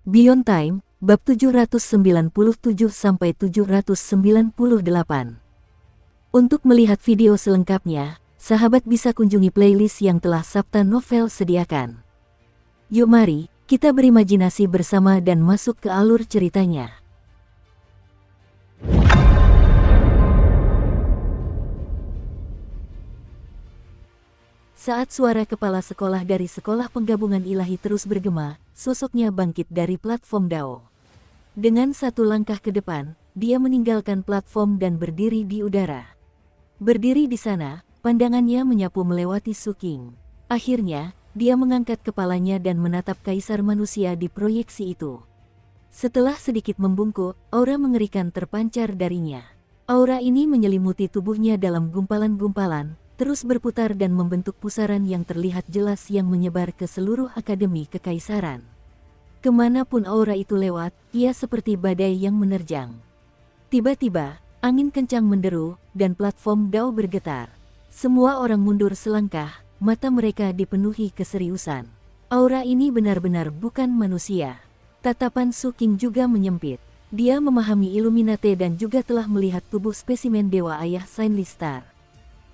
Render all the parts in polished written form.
Beyond Time, bab 797-798. Untuk melihat video selengkapnya, sahabat bisa kunjungi playlist yang telah Sabta Novel sediakan. Yuk mari, kita berimajinasi bersama dan masuk ke alur ceritanya. Saat suara kepala sekolah dari Sekolah Penggabungan Ilahi terus bergema, sosoknya bangkit dari platform Dao. Dengan satu langkah ke depan, dia meninggalkan platform dan berdiri di udara. Berdiri di sana, pandangannya menyapu melewati Suking. Akhirnya, dia mengangkat kepalanya dan menatap kaisar manusia di proyeksi itu. Setelah sedikit membungkuk, aura mengerikan terpancar darinya. Aura ini menyelimuti tubuhnya dalam gumpalan-gumpalan, terus berputar dan membentuk pusaran yang terlihat jelas yang menyebar ke seluruh akademi kekaisaran. Kemanapun aura itu lewat, ia seperti badai yang menerjang. Tiba-tiba, angin kencang menderu, dan platform Dao bergetar. Semua orang mundur selangkah, mata mereka dipenuhi keseriusan. Aura ini benar-benar bukan manusia. Tatapan Suking juga menyempit. Dia memahami Illuminate dan juga telah melihat tubuh spesimen Dewa Ayah Sainlistar.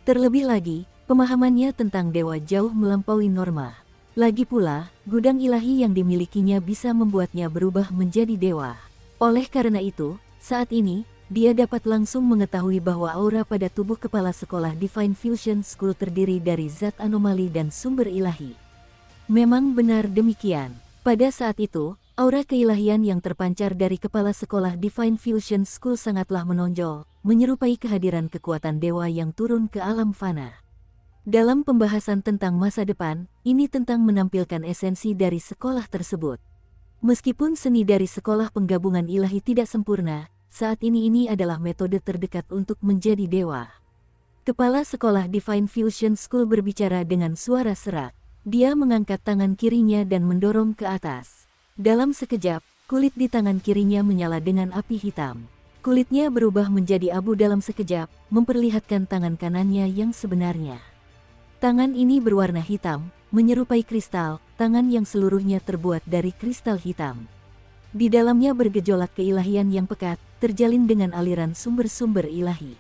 Terlebih lagi, pemahamannya tentang dewa jauh melampaui norma. Lagi pula, gudang ilahi yang dimilikinya bisa membuatnya berubah menjadi dewa. Oleh karena itu, saat ini, dia dapat langsung mengetahui bahwa aura pada tubuh kepala sekolah Divine Fusion School terdiri dari zat anomali dan sumber ilahi. Memang benar demikian. Pada saat itu, aura keilahian yang terpancar dari kepala sekolah Divine Fusion School sangatlah menonjol, menyerupai kehadiran kekuatan dewa yang turun ke alam fana. Dalam pembahasan tentang masa depan, ini tentang menampilkan esensi dari sekolah tersebut. Meskipun seni dari Sekolah Penggabungan Ilahi tidak sempurna, saat ini adalah metode terdekat untuk menjadi dewa. Kepala sekolah Divine Fusion School berbicara dengan suara serak. Dia mengangkat tangan kirinya dan mendorong ke atas. Dalam sekejap, kulit di tangan kirinya menyala dengan api hitam. Kulitnya berubah menjadi abu dalam sekejap, memperlihatkan tangan kanannya yang sebenarnya. Tangan ini berwarna hitam, menyerupai kristal, tangan yang seluruhnya terbuat dari kristal hitam. Di dalamnya bergejolak keilahian yang pekat, terjalin dengan aliran sumber-sumber ilahi.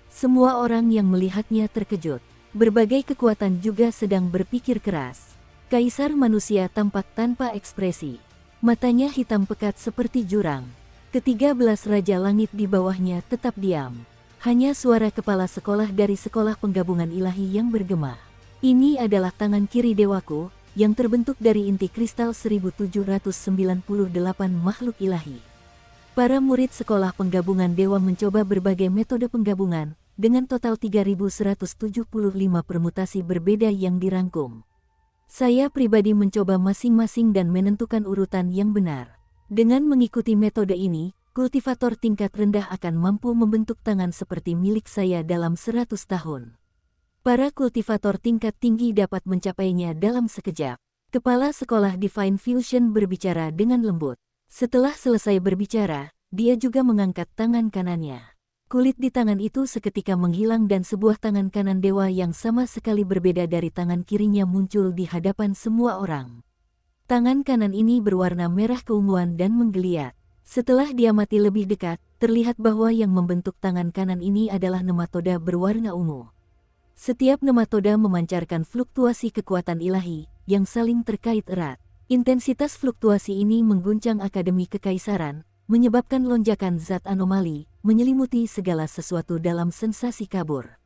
Semua orang yang melihatnya terkejut. Berbagai kekuatan juga sedang berpikir keras. Kaisar manusia tampak tanpa ekspresi. Matanya hitam pekat seperti jurang. Ke-13 Raja Langit di bawahnya tetap diam. Hanya suara kepala sekolah dari Sekolah Penggabungan Ilahi yang bergema. Ini adalah tangan kiri dewaku, yang terbentuk dari inti kristal 1798 makhluk ilahi. Para murid Sekolah Penggabungan Dewa mencoba berbagai metode penggabungan, dengan total 3175 permutasi berbeda yang dirangkum. Saya pribadi mencoba masing-masing dan menentukan urutan yang benar. Dengan mengikuti metode ini, kultivator tingkat rendah akan mampu membentuk tangan seperti milik saya dalam 100 tahun. Para kultivator tingkat tinggi dapat mencapainya dalam sekejap. Kepala sekolah Divine Fusion berbicara dengan lembut. Setelah selesai berbicara, dia juga mengangkat tangan kanannya. Kulit di tangan itu seketika menghilang dan sebuah tangan kanan dewa yang sama sekali berbeda dari tangan kirinya muncul di hadapan semua orang. Tangan kanan ini berwarna merah keunguan dan menggeliat. Setelah diamati lebih dekat, terlihat bahwa yang membentuk tangan kanan ini adalah nematoda berwarna ungu. Setiap nematoda memancarkan fluktuasi kekuatan ilahi, yang saling terkait erat. Intensitas fluktuasi ini mengguncang Akademi Kekaisaran, menyebabkan lonjakan zat anomali, menyelimuti segala sesuatu dalam sensasi kabur.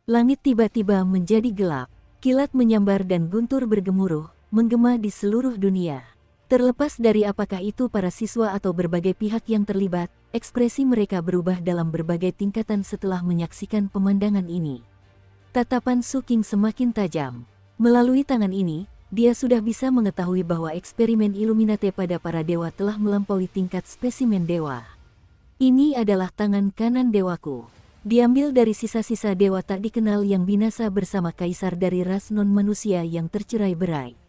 Langit tiba-tiba menjadi gelap, kilat menyambar dan guntur bergemuruh, menggema di seluruh dunia. Terlepas dari apakah itu para siswa atau berbagai pihak yang terlibat, ekspresi mereka berubah dalam berbagai tingkatan setelah menyaksikan pemandangan ini. Tatapan Suking semakin tajam. Melalui tangan ini, dia sudah bisa mengetahui bahwa eksperimen Illuminate pada para dewa telah melampaui tingkat spesimen dewa. Ini adalah tangan kanan dewaku. Diambil dari sisa-sisa dewa tak dikenal yang binasa bersama kaisar dari ras non-manusia yang tercerai-berai.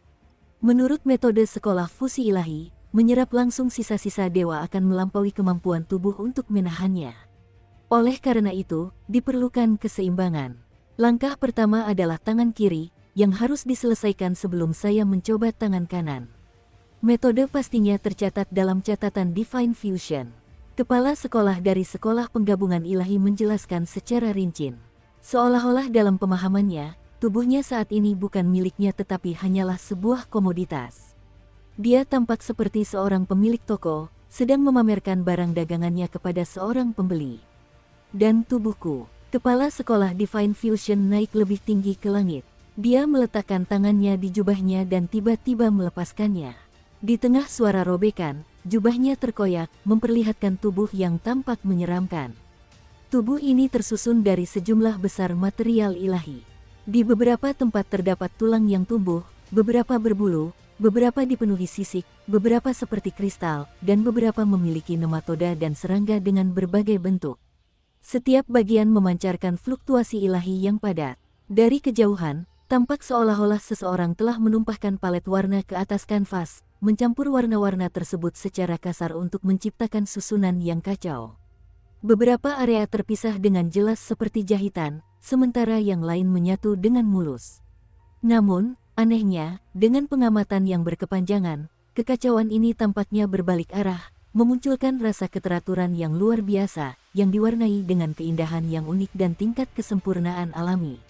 Menurut metode sekolah fusi ilahi, menyerap langsung sisa-sisa dewa akan melampaui kemampuan tubuh untuk menahannya. Oleh karena itu, diperlukan keseimbangan. Langkah pertama adalah tangan kiri, yang harus diselesaikan sebelum saya mencoba tangan kanan. Metode pastinya tercatat dalam catatan Divine Fusion. Kepala sekolah dari Sekolah Penggabungan Ilahi menjelaskan secara rinci. Seolah-olah dalam pemahamannya, tubuhnya saat ini bukan miliknya tetapi hanyalah sebuah komoditas. Dia tampak seperti seorang pemilik toko, sedang memamerkan barang dagangannya kepada seorang pembeli. Dan tubuhku, kepala sekolah Divine Fusion naik lebih tinggi ke langit. Dia meletakkan tangannya di jubahnya dan tiba-tiba melepaskannya. Di tengah suara robekan, jubahnya terkoyak, memperlihatkan tubuh yang tampak menyeramkan. Tubuh ini tersusun dari sejumlah besar material ilahi. Di beberapa tempat terdapat tulang yang tumbuh, beberapa berbulu, beberapa dipenuhi sisik, beberapa seperti kristal, dan beberapa memiliki nematoda dan serangga dengan berbagai bentuk. Setiap bagian memancarkan fluktuasi ilahi yang padat. Dari kejauhan, tampak seolah-olah seseorang telah menumpahkan palet warna ke atas kanvas, mencampur warna-warna tersebut secara kasar untuk menciptakan susunan yang kacau. Beberapa area terpisah dengan jelas seperti jahitan, sementara yang lain menyatu dengan mulus. Namun, anehnya, dengan pengamatan yang berkepanjangan, kekacauan ini tampaknya berbalik arah, memunculkan rasa keteraturan yang luar biasa, yang diwarnai dengan keindahan yang unik dan tingkat kesempurnaan alami.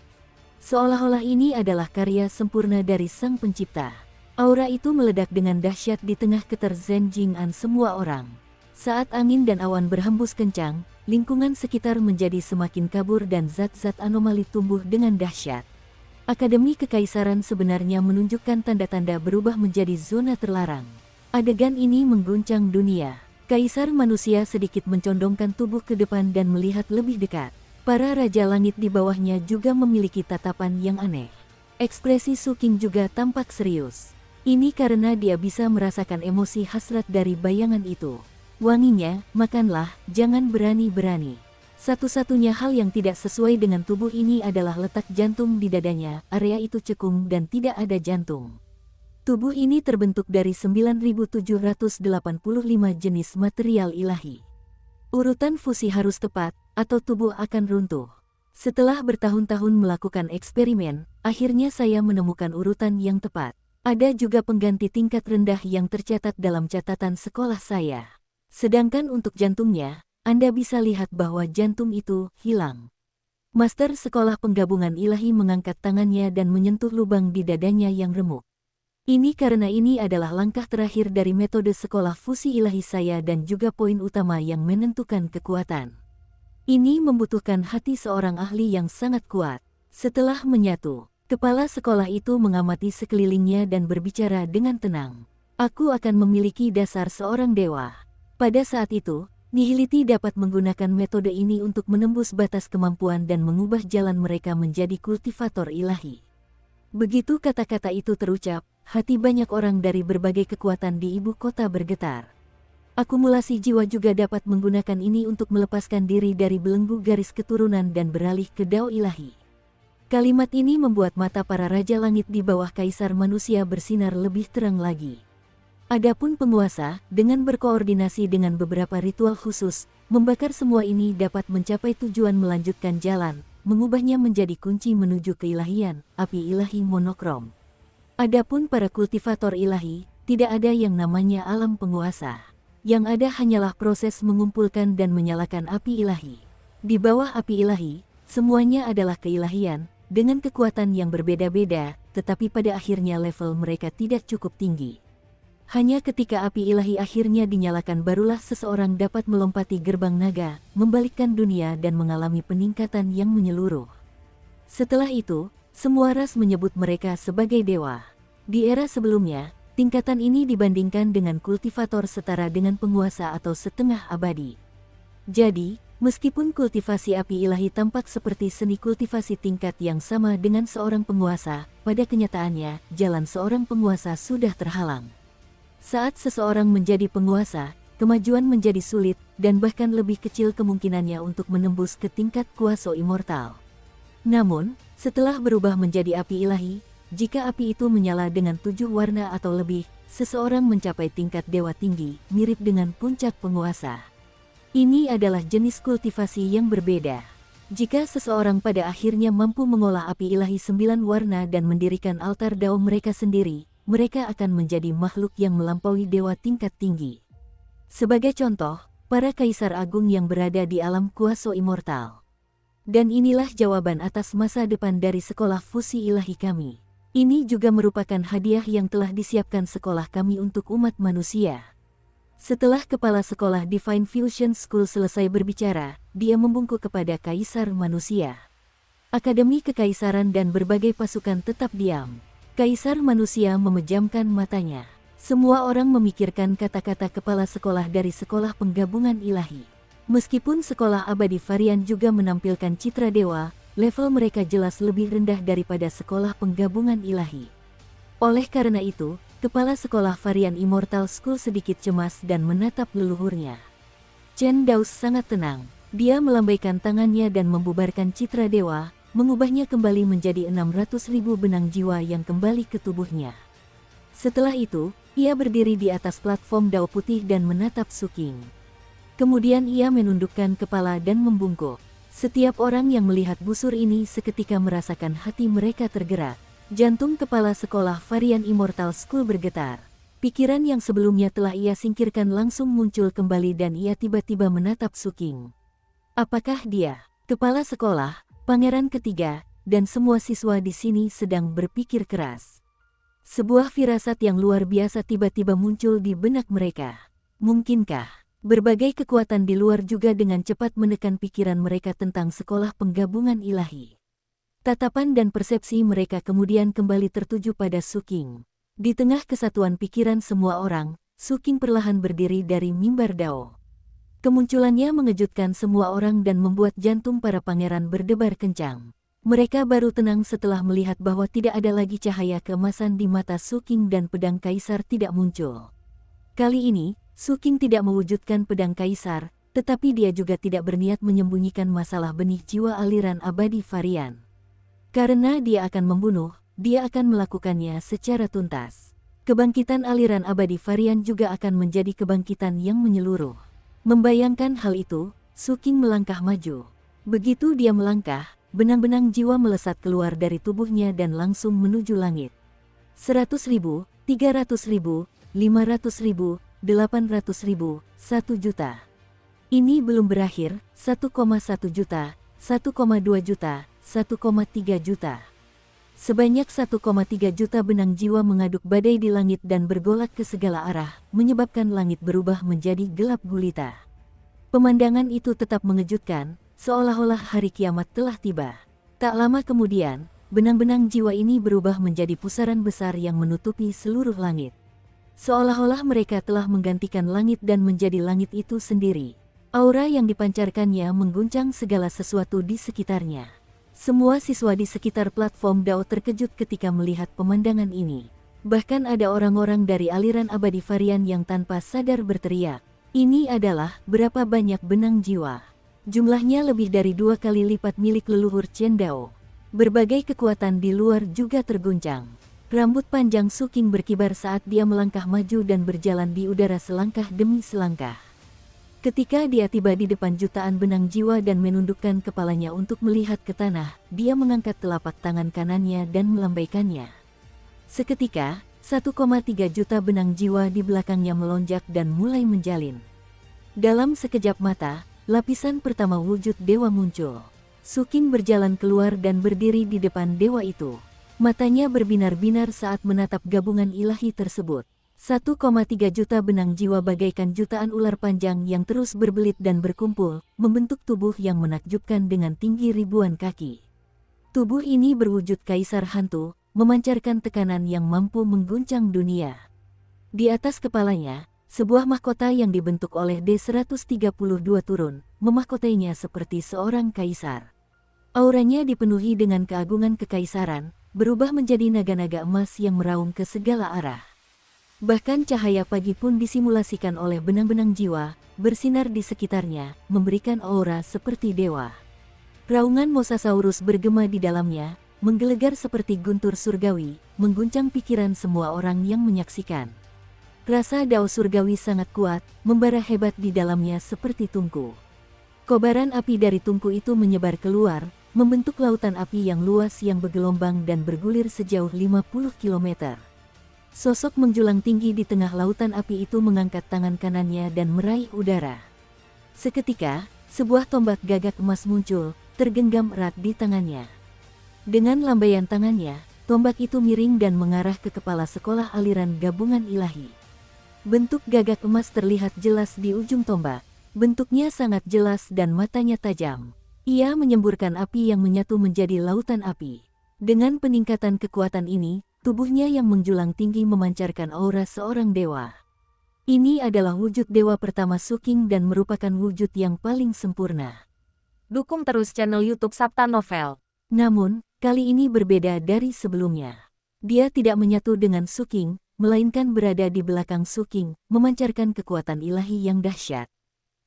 Seolah-olah ini adalah karya sempurna dari Sang Pencipta. Aura itu meledak dengan dahsyat di tengah keterzenjingan semua orang. Saat angin dan awan berhembus kencang, lingkungan sekitar menjadi semakin kabur dan zat-zat anomali tumbuh dengan dahsyat. Akademi Kekaisaran sebenarnya menunjukkan tanda-tanda berubah menjadi zona terlarang. Adegan ini mengguncang dunia. Kaisar manusia sedikit mencondongkan tubuh ke depan dan melihat lebih dekat. Para raja langit di bawahnya juga memiliki tatapan yang aneh. Ekspresi Su King juga tampak serius. Ini karena dia bisa merasakan emosi hasrat dari bayangan itu. Wanginya, makanlah, jangan berani-berani. Satu-satunya hal yang tidak sesuai dengan tubuh ini adalah letak jantung di dadanya, area itu cekung dan tidak ada jantung. Tubuh ini terbentuk dari 9.785 jenis material ilahi. Urutan fusi harus tepat, atau tubuh akan runtuh. Setelah bertahun-tahun melakukan eksperimen, akhirnya saya menemukan urutan yang tepat. Ada juga pengganti tingkat rendah yang tercatat dalam catatan sekolah saya. Sedangkan untuk jantungnya, Anda bisa lihat bahwa jantung itu hilang. Master Sekolah Penggabungan Ilahi mengangkat tangannya dan menyentuh lubang di dadanya yang remuk. Ini karena ini adalah langkah terakhir dari metode sekolah fusi ilahi saya dan juga poin utama yang menentukan kekuatan. Ini membutuhkan hati seorang ahli yang sangat kuat. Setelah menyatu, kepala sekolah itu mengamati sekelilingnya dan berbicara dengan tenang. Aku akan memiliki dasar seorang dewa. Pada saat itu, Nihiliti dapat menggunakan metode ini untuk menembus batas kemampuan dan mengubah jalan mereka menjadi kultivator ilahi. Begitu kata-kata itu terucap, hati banyak orang dari berbagai kekuatan di ibu kota bergetar. Akumulasi jiwa juga dapat menggunakan ini untuk melepaskan diri dari belenggu garis keturunan dan beralih ke dao ilahi. Kalimat ini membuat mata para raja langit di bawah kaisar manusia bersinar lebih terang lagi. Adapun penguasa, dengan berkoordinasi dengan beberapa ritual khusus, membakar semua ini dapat mencapai tujuan melanjutkan jalan, mengubahnya menjadi kunci menuju keilahian, api ilahi monokrom. Adapun para kultivator ilahi, tidak ada yang namanya alam penguasa. Yang ada hanyalah proses mengumpulkan dan menyalakan api ilahi. Di bawah api ilahi, semuanya adalah keilahian, dengan kekuatan yang berbeda-beda, tetapi pada akhirnya level mereka tidak cukup tinggi. Hanya ketika api ilahi akhirnya dinyalakan barulah seseorang dapat melompati gerbang naga, membalikkan dunia dan mengalami peningkatan yang menyeluruh. Setelah itu, semua ras menyebut mereka sebagai dewa. Di era sebelumnya, tingkatan ini dibandingkan dengan kultivator setara dengan penguasa atau setengah abadi. Jadi, meskipun kultivasi api ilahi tampak seperti seni kultivasi tingkat yang sama dengan seorang penguasa, pada kenyataannya, jalan seorang penguasa sudah terhalang. Saat seseorang menjadi penguasa, kemajuan menjadi sulit, dan bahkan lebih kecil kemungkinannya untuk menembus ke tingkat kuasa immortal. Namun, setelah berubah menjadi api ilahi, jika api itu menyala dengan 7 warna atau lebih, seseorang mencapai tingkat dewa tinggi, mirip dengan puncak penguasa. Ini adalah jenis kultivasi yang berbeda. Jika seseorang pada akhirnya mampu mengolah api ilahi 9 warna dan mendirikan altar dao mereka sendiri, mereka akan menjadi makhluk yang melampaui dewa tingkat tinggi. Sebagai contoh, para kaisar agung yang berada di alam kuasa immortal. Dan inilah jawaban atas masa depan dari sekolah fusi ilahi kami. Ini juga merupakan hadiah yang telah disiapkan sekolah kami untuk umat manusia. Setelah kepala sekolah Divine Fusion School selesai berbicara, dia membungkuk kepada kaisar manusia. Akademi Kekaisaran dan berbagai pasukan tetap diam. Kaisar manusia memejamkan matanya. Semua orang memikirkan kata-kata kepala sekolah dari sekolah penggabungan ilahi. Meskipun sekolah abadi varian juga menampilkan citra dewa, level mereka jelas lebih rendah daripada sekolah penggabungan ilahi. Oleh karena itu, kepala sekolah varian Immortal School sedikit cemas dan menatap leluhurnya. Chen Daus sangat tenang. Dia melambaikan tangannya dan membubarkan citra dewa, mengubahnya kembali menjadi 600.000 benang jiwa yang kembali ke tubuhnya. Setelah itu, ia berdiri di atas platform dao putih dan menatap Su King. Kemudian ia menundukkan kepala dan membungkuk. Setiap orang yang melihat busur ini seketika merasakan hati mereka tergerak. Jantung kepala sekolah varian Immortal School bergetar. Pikiran yang sebelumnya telah ia singkirkan langsung muncul kembali dan ia tiba-tiba menatap Su King. Apakah dia, kepala sekolah, pangeran ketiga, dan semua siswa di sini sedang berpikir keras? Sebuah firasat yang luar biasa tiba-tiba muncul di benak mereka. Mungkinkah berbagai kekuatan di luar juga dengan cepat menekan pikiran mereka tentang sekolah penggabungan ilahi? Tatapan dan persepsi mereka kemudian kembali tertuju pada Su King. Di tengah kesatuan pikiran semua orang, Su King perlahan berdiri dari mimbar dao. Kemunculannya mengejutkan semua orang dan membuat jantung para pangeran berdebar kencang. Mereka baru tenang setelah melihat bahwa tidak ada lagi cahaya keemasan di mata Su King dan pedang kaisar tidak muncul. Kali ini, Su King tidak mewujudkan pedang kaisar, tetapi dia juga tidak berniat menyembunyikan masalah benih jiwa aliran abadi varian. Karena dia akan membunuh, dia akan melakukannya secara tuntas. Kebangkitan aliran abadi varian juga akan menjadi kebangkitan yang menyeluruh. Membayangkan hal itu, Su King melangkah maju. Begitu dia melangkah, benang-benang jiwa melesat keluar dari tubuhnya dan langsung menuju langit. 100.000, 300.000, 500.000, 800.000, 1 juta. Ini belum berakhir, 1,1 juta, 1,2 juta, 1,3 juta. Sebanyak 1,3 juta benang jiwa mengaduk badai di langit dan bergolak ke segala arah, menyebabkan langit berubah menjadi gelap gulita. Pemandangan itu tetap mengejutkan, seolah-olah hari kiamat telah tiba. Tak lama kemudian, benang-benang jiwa ini berubah menjadi pusaran besar yang menutupi seluruh langit. Seolah-olah mereka telah menggantikan langit dan menjadi langit itu sendiri. Aura yang dipancarkannya mengguncang segala sesuatu di sekitarnya. Semua siswa di sekitar platform dao terkejut ketika melihat pemandangan ini. Bahkan ada orang-orang dari aliran abadi varian yang tanpa sadar berteriak, "Ini adalah berapa banyak benang jiwa?" Jumlahnya lebih dari 2 kali lipat milik leluhur Chen Dao. Berbagai kekuatan di luar juga terguncang. Rambut panjang Su King berkibar saat dia melangkah maju dan berjalan di udara selangkah demi selangkah. Ketika dia tiba di depan jutaan benang jiwa dan menundukkan kepalanya untuk melihat ke tanah, dia mengangkat telapak tangan kanannya dan melambaikannya. Seketika, 1,3 juta benang jiwa di belakangnya melonjak dan mulai menjalin. Dalam sekejap mata, lapisan pertama wujud dewa muncul. Su King berjalan keluar dan berdiri di depan dewa itu. Matanya berbinar-binar saat menatap gabungan ilahi tersebut. 1,3 juta benang jiwa bagaikan jutaan ular panjang yang terus berbelit dan berkumpul, membentuk tubuh yang menakjubkan dengan tinggi ribuan kaki. Tubuh ini berwujud kaisar hantu, memancarkan tekanan yang mampu mengguncang dunia. Di atas kepalanya, sebuah mahkota yang dibentuk oleh D-132 turun, memahkotainya seperti seorang kaisar. Auranya dipenuhi dengan keagungan kekaisaran, berubah menjadi naga-naga emas yang meraung ke segala arah. Bahkan cahaya pagi pun disimulasikan oleh benang-benang jiwa, bersinar di sekitarnya, memberikan aura seperti dewa. Raungan Mosasaurus bergema di dalamnya, menggelegar seperti guntur surgawi, mengguncang pikiran semua orang yang menyaksikan. Rasa dao surgawi sangat kuat, membara hebat di dalamnya seperti tungku. Kobaran api dari tungku itu menyebar keluar, membentuk lautan api yang luas yang bergelombang dan bergulir sejauh 50 km. Sosok menjulang tinggi di tengah lautan api itu mengangkat tangan kanannya dan meraih udara. Seketika, sebuah tombak gagak emas muncul, tergenggam erat di tangannya. Dengan lambaian tangannya, tombak itu miring dan mengarah ke kepala sekolah aliran gabungan ilahi. Bentuk gagak emas terlihat jelas di ujung tombak. Bentuknya sangat jelas dan matanya tajam. Ia menyemburkan api yang menyatu menjadi lautan api. Dengan peningkatan kekuatan ini, tubuhnya yang menjulang tinggi memancarkan aura seorang dewa. Ini adalah wujud dewa pertama Suking dan merupakan wujud yang paling sempurna. Dukung terus channel YouTube Sabta Novel. Namun, kali ini berbeda dari sebelumnya. Dia tidak menyatu dengan Suking, melainkan berada di belakang Suking, memancarkan kekuatan ilahi yang dahsyat.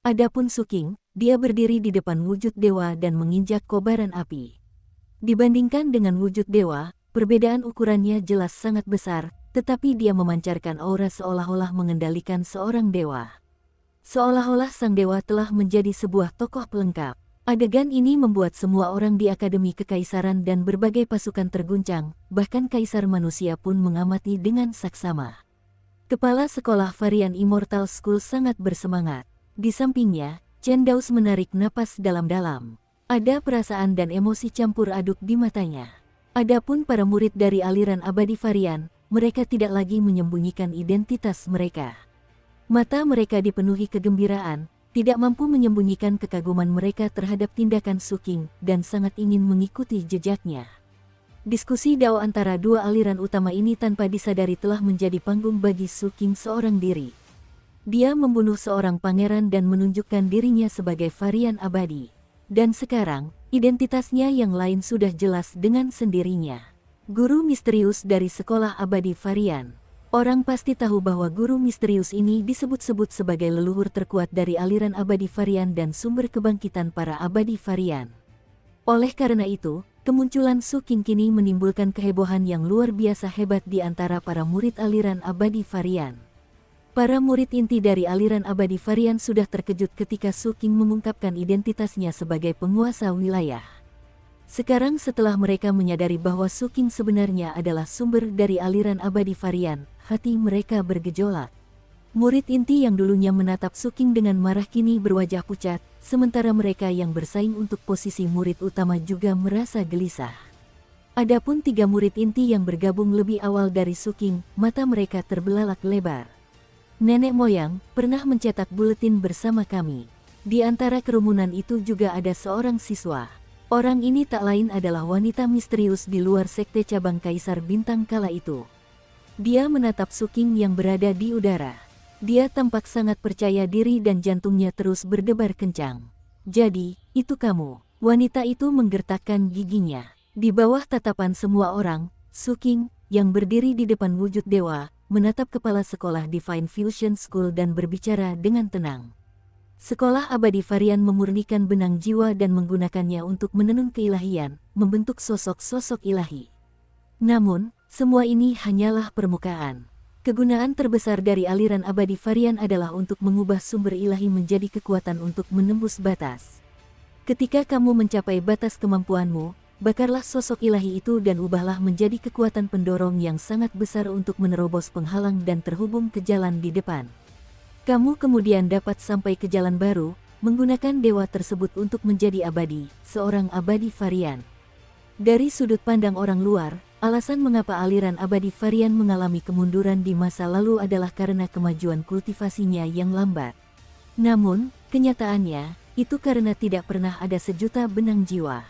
Adapun Suking, dia berdiri di depan wujud dewa dan menginjak kobaran api. Dibandingkan dengan wujud dewa, perbedaan ukurannya jelas sangat besar, tetapi dia memancarkan aura seolah-olah mengendalikan seorang dewa. Seolah-olah sang dewa telah menjadi sebuah tokoh pelengkap. Adegan ini membuat semua orang di Akademi Kekaisaran dan berbagai pasukan terguncang, bahkan Kaisar Manusia pun mengamati dengan saksama. Kepala sekolah Varian Immortal School sangat bersemangat. Di sampingnya, Chen Daus menarik napas dalam-dalam. Ada perasaan dan emosi campur aduk di matanya. Adapun para murid dari aliran abadi Varian, mereka tidak lagi menyembunyikan identitas mereka. Mata mereka dipenuhi kegembiraan, tidak mampu menyembunyikan kekaguman mereka terhadap tindakan Suking, dan sangat ingin mengikuti jejaknya. Diskusi dao antara dua aliran utama ini tanpa disadari telah menjadi panggung bagi Suking seorang diri. Dia membunuh seorang pangeran dan menunjukkan dirinya sebagai varian abadi. Dan sekarang, identitasnya yang lain sudah jelas dengan sendirinya. Guru misterius dari sekolah abadi Varian. Orang pasti tahu bahwa guru misterius ini disebut-sebut sebagai leluhur terkuat dari aliran abadi Varian dan sumber kebangkitan para abadi Varian. Oleh karena itu, kemunculan Suking kini menimbulkan kehebohan yang luar biasa hebat di antara para murid aliran abadi Varian. Para murid inti dari aliran abadi Varian sudah terkejut ketika Suking mengungkapkan identitasnya sebagai penguasa wilayah. Sekarang setelah mereka menyadari bahwa Suking sebenarnya adalah sumber dari aliran abadi Varian, hati mereka bergejolak. Murid inti yang dulunya menatap Suking dengan marah kini berwajah pucat, sementara mereka yang bersaing untuk posisi murid utama juga merasa gelisah. Adapun 3 murid inti yang bergabung lebih awal dari Suking, mata mereka terbelalak lebar. Nenek moyang pernah mencetak buletin bersama kami. Di antara kerumunan itu juga ada seorang siswa. Orang ini tak lain adalah wanita misterius di luar sekte cabang Kaisar Bintang kala itu. Dia menatap Suking yang berada di udara. Dia tampak sangat percaya diri dan jantungnya terus berdebar kencang. Jadi, itu kamu. Wanita itu menggertakkan giginya. Di bawah tatapan semua orang, Suking, yang berdiri di depan wujud dewa, menatap kepala sekolah Divine Fusion School dan berbicara dengan tenang. Sekolah abadi Varian memurnikan benang jiwa dan menggunakannya untuk menenun keilahian, membentuk sosok-sosok ilahi. Namun, semua ini hanyalah permukaan. Kegunaan terbesar dari aliran abadi Varian adalah untuk mengubah sumber ilahi menjadi kekuatan untuk menembus batas. Ketika kamu mencapai batas kemampuanmu, bakarlah sosok ilahi itu dan ubahlah menjadi kekuatan pendorong yang sangat besar untuk menerobos penghalang dan terhubung ke jalan di depan. Kamu kemudian dapat sampai ke jalan baru, menggunakan dewa tersebut untuk menjadi abadi, seorang abadi Varian. Dari sudut pandang orang luar, alasan mengapa aliran abadi Varian mengalami kemunduran di masa lalu adalah karena kemajuan kultivasinya yang lambat. Namun, kenyataannya, itu karena tidak pernah ada sejuta benang jiwa.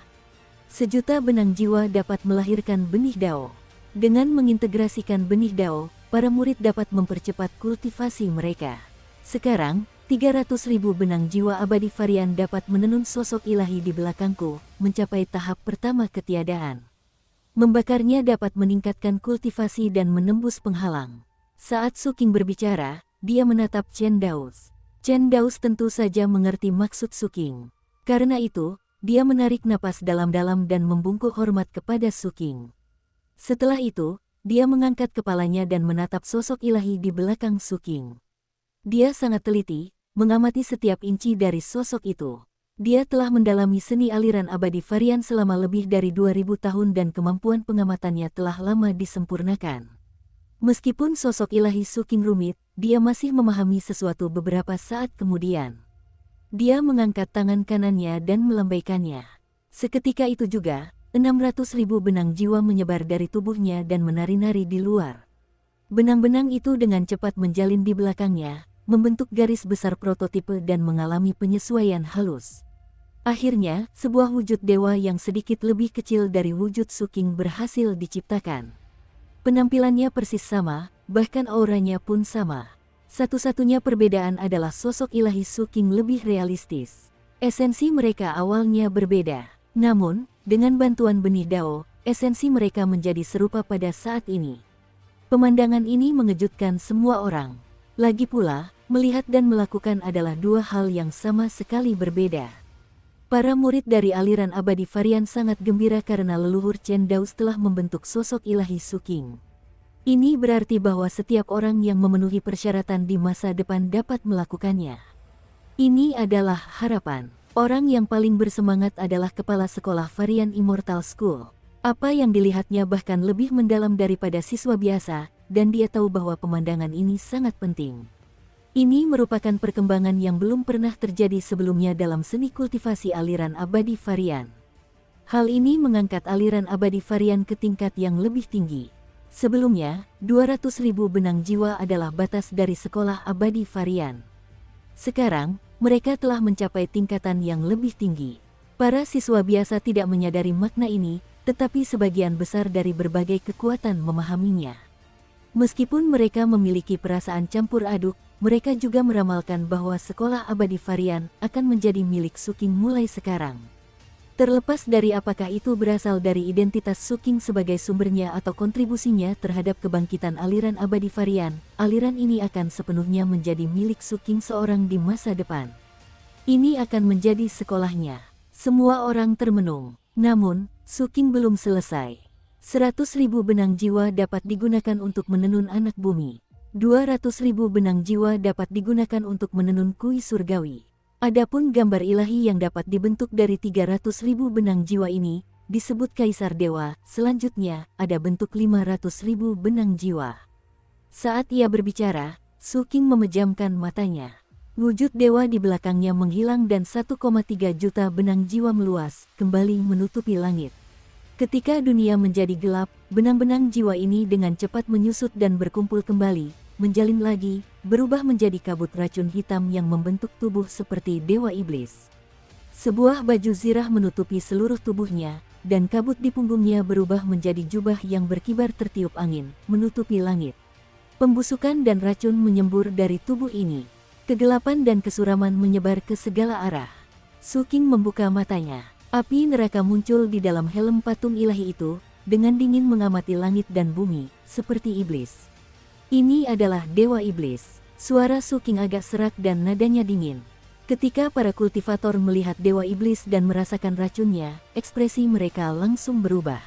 Sejuta benang jiwa dapat melahirkan benih dao. Dengan mengintegrasikan benih dao, para murid dapat mempercepat kultivasi mereka. Sekarang, 300.000 benang jiwa abadi Varian dapat menenun sosok ilahi di belakangku, mencapai tahap pertama ketiadaan. Membakarnya dapat meningkatkan kultivasi dan menembus penghalang. Saat Suking berbicara, dia menatap Chen Daus. Chen Daus tentu saja mengerti maksud Suking. Karena itu, dia menarik napas dalam-dalam dan membungkuk hormat kepada Suking. Setelah itu, dia mengangkat kepalanya dan menatap sosok ilahi di belakang Suking. Dia sangat teliti, mengamati setiap inci dari sosok itu. Dia telah mendalami seni aliran abadi Varian selama lebih dari 2000 tahun dan kemampuan pengamatannya telah lama disempurnakan. Meskipun sosok ilahi Suking rumit, dia masih memahami sesuatu beberapa saat kemudian. Dia mengangkat tangan kanannya dan melambaikannya. Seketika itu juga, 600.000 benang jiwa menyebar dari tubuhnya dan menari-nari di luar. Benang-benang itu dengan cepat menjalin di belakangnya, membentuk garis besar prototipe dan mengalami penyesuaian halus. Akhirnya, sebuah wujud dewa yang sedikit lebih kecil dari wujud Suking berhasil diciptakan. Penampilannya persis sama, bahkan auranya pun sama. Satu-satunya perbedaan adalah sosok ilahi Suking lebih realistis. Esensi mereka awalnya berbeda. Namun, dengan bantuan benih Dao, esensi mereka menjadi serupa pada saat ini. Pemandangan ini mengejutkan semua orang. Lagi pula, melihat dan melakukan adalah dua hal yang sama sekali berbeda. Para murid dari aliran abadi varian sangat gembira karena leluhur Chen Dao telah membentuk sosok ilahi Suking. Ini berarti bahwa setiap orang yang memenuhi persyaratan di masa depan dapat melakukannya. Ini adalah harapan. Orang yang paling bersemangat adalah kepala sekolah varian Immortal School. Apa yang dilihatnya bahkan lebih mendalam daripada siswa biasa, dan dia tahu bahwa pemandangan ini sangat penting. Ini merupakan perkembangan yang belum pernah terjadi sebelumnya dalam seni kultivasi aliran abadi varian. Hal ini mengangkat aliran abadi varian ke tingkat yang lebih tinggi. Sebelumnya, 200.000 benang jiwa adalah batas dari sekolah abadi varian. Sekarang, mereka telah mencapai tingkatan yang lebih tinggi. Para siswa biasa tidak menyadari makna ini, tetapi sebagian besar dari berbagai kekuatan memahaminya. Meskipun mereka memiliki perasaan campur aduk, mereka juga meramalkan bahwa sekolah abadi varian akan menjadi milik Suking mulai sekarang. Terlepas dari apakah itu berasal dari identitas Suking sebagai sumbernya atau kontribusinya terhadap kebangkitan aliran abadi varian, aliran ini akan sepenuhnya menjadi milik Suking seorang di masa depan. Ini akan menjadi sekolahnya. Semua orang termenung. Namun, Suking belum selesai. 100.000 benang jiwa dapat digunakan untuk menenun anak bumi. 200.000 benang jiwa dapat digunakan untuk menenun kui surgawi. Adapun gambar ilahi yang dapat dibentuk dari 300.000 benang jiwa ini, disebut Kaisar Dewa. Selanjutnya, ada bentuk 500.000 benang jiwa. Saat ia berbicara, Suking memejamkan matanya. Wujud dewa di belakangnya menghilang dan 1,3 juta benang jiwa meluas, kembali menutupi langit. Ketika dunia menjadi gelap, benang-benang jiwa ini dengan cepat menyusut dan berkumpul kembali, menjalin lagi, berubah menjadi kabut racun hitam yang membentuk tubuh seperti dewa iblis. Sebuah baju zirah menutupi seluruh tubuhnya, dan kabut di punggungnya berubah menjadi jubah yang berkibar tertiup angin, menutupi langit. Pembusukan dan racun menyembur dari tubuh ini. Kegelapan dan kesuraman menyebar ke segala arah. Suking membuka matanya. Api neraka muncul di dalam helm patung ilahi itu, dengan dingin mengamati langit dan bumi, seperti iblis. Ini adalah Dewa Iblis. Suara Suking agak serak dan nadanya dingin. Ketika para kultivator melihat Dewa Iblis dan merasakan racunnya, ekspresi mereka langsung berubah.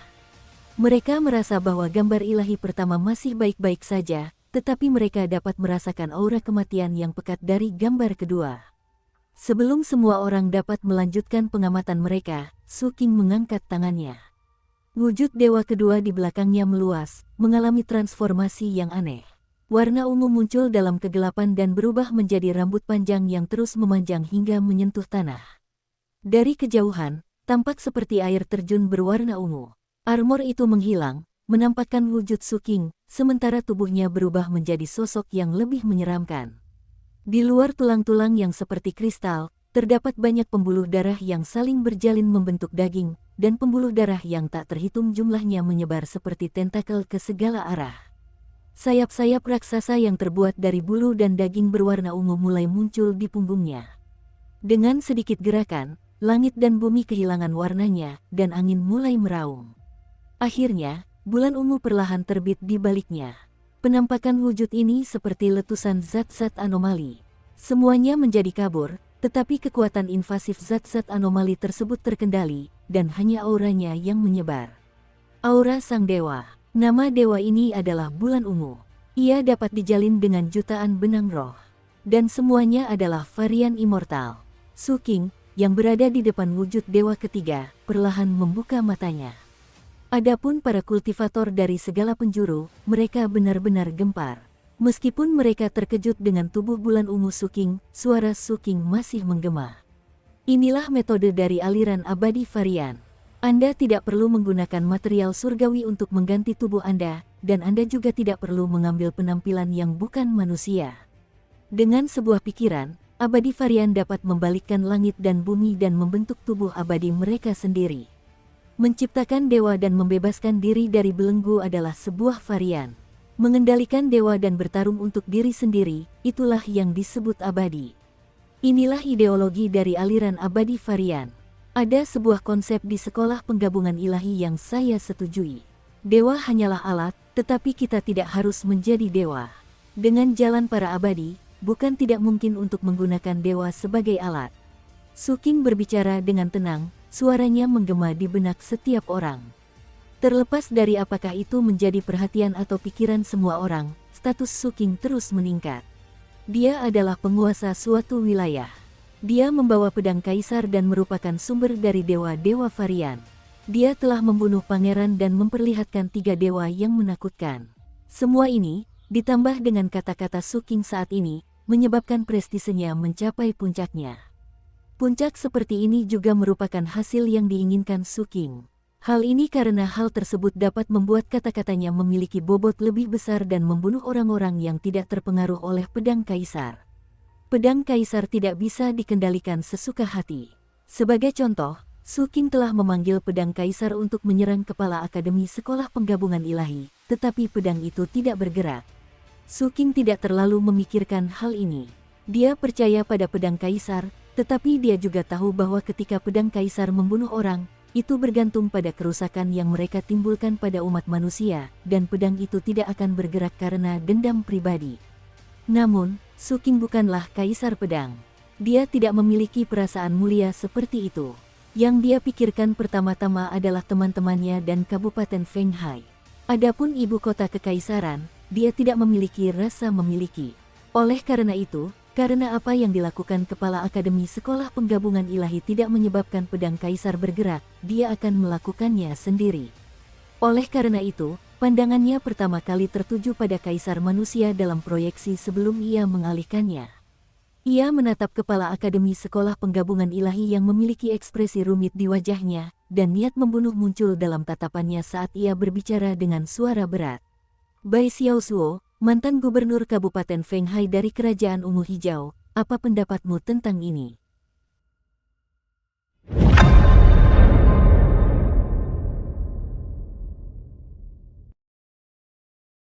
Mereka merasa bahwa gambar ilahi pertama masih baik-baik saja, tetapi mereka dapat merasakan aura kematian yang pekat dari gambar kedua. Sebelum semua orang dapat melanjutkan pengamatan mereka, Suking mengangkat tangannya. Wujud dewa kedua di belakangnya meluas, mengalami transformasi yang aneh. Warna ungu muncul dalam kegelapan dan berubah menjadi rambut panjang yang terus memanjang hingga menyentuh tanah. Dari kejauhan, tampak seperti air terjun berwarna ungu. Armor itu menghilang, menampakkan wujud Suking, sementara tubuhnya berubah menjadi sosok yang lebih menyeramkan. Di luar tulang-tulang yang seperti kristal, terdapat banyak pembuluh darah yang saling berjalin membentuk daging, dan pembuluh darah yang tak terhitung jumlahnya menyebar seperti tentakel ke segala arah. Sayap-sayap raksasa yang terbuat dari bulu dan daging berwarna ungu mulai muncul di punggungnya. Dengan sedikit gerakan, langit dan bumi kehilangan warnanya, dan angin mulai meraung. Akhirnya, bulan ungu perlahan terbit di baliknya. Penampakan wujud ini seperti letusan zat-zat anomali. Semuanya menjadi kabur, tetapi kekuatan invasif zat-zat anomali tersebut terkendali, dan hanya auranya yang menyebar. Aura Sang Dewa. Nama dewa ini adalah Bulan Ungu. Ia dapat dijalin dengan jutaan benang roh. Dan semuanya adalah varian immortal. Suking, yang berada di depan wujud dewa ketiga, perlahan membuka matanya. Adapun para kultivator dari segala penjuru, mereka benar-benar gempar. Meskipun mereka terkejut dengan tubuh bulan ungu Suking, suara Suking masih menggema. Inilah metode dari aliran abadi varian. Anda tidak perlu menggunakan material surgawi untuk mengganti tubuh Anda, dan Anda juga tidak perlu mengambil penampilan yang bukan manusia. Dengan sebuah pikiran, abadi varian dapat membalikkan langit dan bumi dan membentuk tubuh abadi mereka sendiri. Menciptakan dewa dan membebaskan diri dari belenggu adalah sebuah varian. Mengendalikan dewa dan bertarung untuk diri sendiri, itulah yang disebut abadi. Inilah ideologi dari aliran abadi varian. Ada sebuah konsep di sekolah penggabungan ilahi yang saya setujui. Dewa hanyalah alat, tetapi kita tidak harus menjadi dewa. Dengan jalan para abadi, bukan tidak mungkin untuk menggunakan dewa sebagai alat. Suking berbicara dengan tenang, suaranya menggema di benak setiap orang. Terlepas dari apakah itu menjadi perhatian atau pikiran semua orang, status Suking terus meningkat. Dia adalah penguasa suatu wilayah. Dia membawa pedang kaisar dan merupakan sumber dari dewa-dewa varian. Dia telah membunuh pangeran dan memperlihatkan 3 dewa yang menakutkan. Semua ini, ditambah dengan kata-kata Suking saat ini, menyebabkan prestisenya mencapai puncaknya. Puncak seperti ini juga merupakan hasil yang diinginkan Suking. Hal ini karena hal tersebut dapat membuat kata-katanya memiliki bobot lebih besar dan membunuh orang-orang yang tidak terpengaruh oleh pedang kaisar. Pedang kaisar tidak bisa dikendalikan sesuka hati. Sebagai contoh, Suking telah memanggil pedang kaisar untuk menyerang kepala Akademi Sekolah Penggabungan Ilahi, tetapi pedang itu tidak bergerak. Suking tidak terlalu memikirkan hal ini. Dia percaya pada pedang kaisar, tetapi dia juga tahu bahwa ketika pedang kaisar membunuh orang, itu bergantung pada kerusakan yang mereka timbulkan pada umat manusia, dan pedang itu tidak akan bergerak karena dendam pribadi. Namun, Suking bukanlah kaisar pedang. Dia tidak memiliki perasaan mulia seperti itu. Yang dia pikirkan pertama-tama adalah teman-temannya dan Kabupaten Fenghai. Adapun ibu kota kekaisaran, dia tidak memiliki rasa memiliki. Oleh karena itu, karena apa yang dilakukan kepala Akademi Sekolah Penggabungan Ilahi tidak menyebabkan pedang kaisar bergerak, dia akan melakukannya sendiri. Oleh karena itu, pandangannya pertama kali tertuju pada kaisar manusia dalam proyeksi sebelum ia mengalihkannya. Ia menatap kepala Akademi Sekolah Penggabungan Ilahi yang memiliki ekspresi rumit di wajahnya, dan niat membunuh muncul dalam tatapannya saat ia berbicara dengan suara berat. Bai Xiaozuo, mantan gubernur Kabupaten Fenghai dari Kerajaan Ungu Hijau, apa pendapatmu tentang ini?